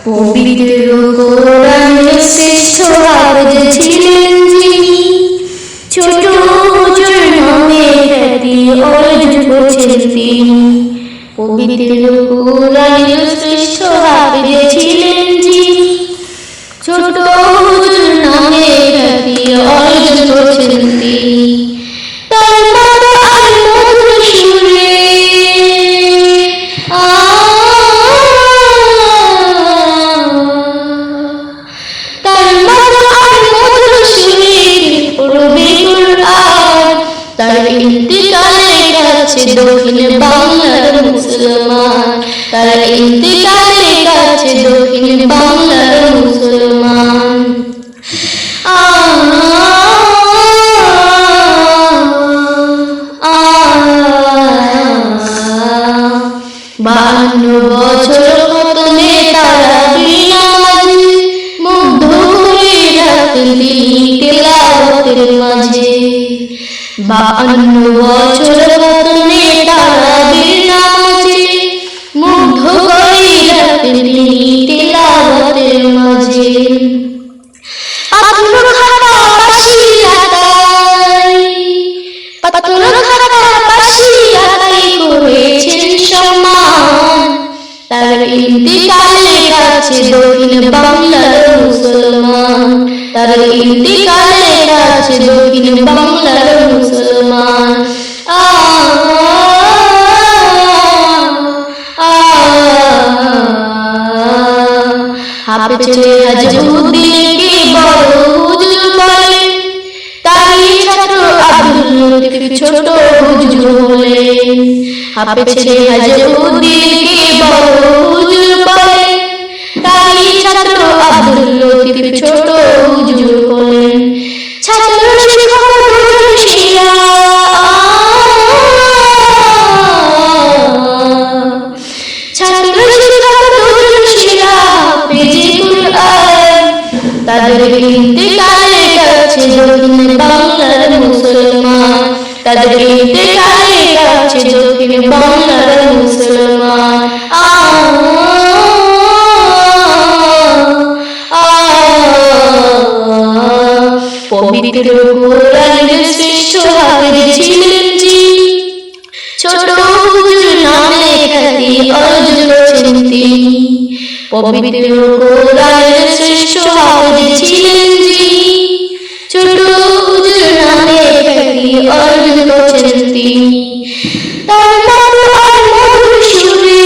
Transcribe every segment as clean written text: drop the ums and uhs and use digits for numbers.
পবিত্র কোরআনের শ্রেষ্ঠ হাফেজ ছিলেন যিনি, ছোট হুজুর নামে খ্যাতি অর্জন করেছেন তিনি। পবিত্র কোরআনের শ্রেষ্ঠ হাফেজ ছিলেন যিনি, ছোট হুজুর নামে খ্যাতি অর্জন করেছেন তিনি। তার মতো আর মধুর সুরে তার ইন্তিকালে কাছে দক্ষিণ বাংলার মুসলমান, তার ইন্তিকালে কাছে দক্ষিণ বাংলার মুসলমান। বান্ন বছর খতমে তারাবির নামাজে মুগ্ধ করে রাখলেন তিনি তেলাওয়াতের মাঝে। 52 বছর খতমে তারাবির নামাজে মুগ্ধ করে রাখলেন তিনি তেলাওয়াতের মাঝে। পাথর খাতা পাশিয়াতাই করেছেন সম্মান, তার ইন্তিকালে কাছে দক্ষিণ বাংলার মুসলমান, তার ইন্তিকালে কাছে দক্ষিণ বাংলার মুসলমান। হাফেজ হাজবুদ্দিনকে বড় হুজুর বলে, তারই ছাত্র আব্দুল লতিফ ছোট হুজুর হলেন। হাফেজ হাজবুদ্দিনকে বড় হুজুর বলে, তারই ছাত্র আব্দুল লতিফ ছোট হুজুর হলেন। ছাত্র শিক্ষক শিরা ছাত্র শিক্ষক শিরা পেজে কুরআন, তাদের ইন্তিকালে কাছে দক্ষিণ বাংলার মুসলমান, তাদের ইন্তিকালে কাছে দক্ষিণ বাংলার মুসলমান। পবিত্র কোরআনের শ্রেষ্ঠ হাফেজ ছিলেন যিনি, ছোট হুজুর নামে খ্যাতি অর্জন করেছেন তিনি। পবিত্র কোরআনের শ্রেষ্ঠ হাফেজ ছিলেন যিনি, ছোট হুজুর নামে খ্যাতি অর্জন করেছেন তিনি। তার মতো আর মধুর সুরে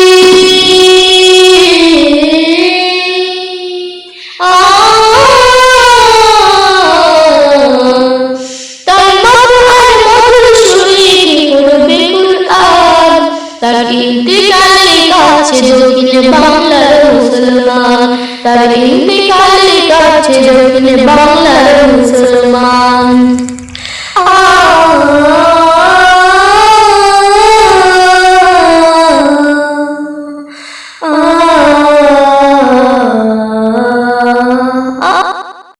তার ইন্তিকালে কাছে দক্ষিণ বাংলার মুসলমান, তার ইন্তিকালে কাছে দক্ষিণ বাংলার মুসলমান।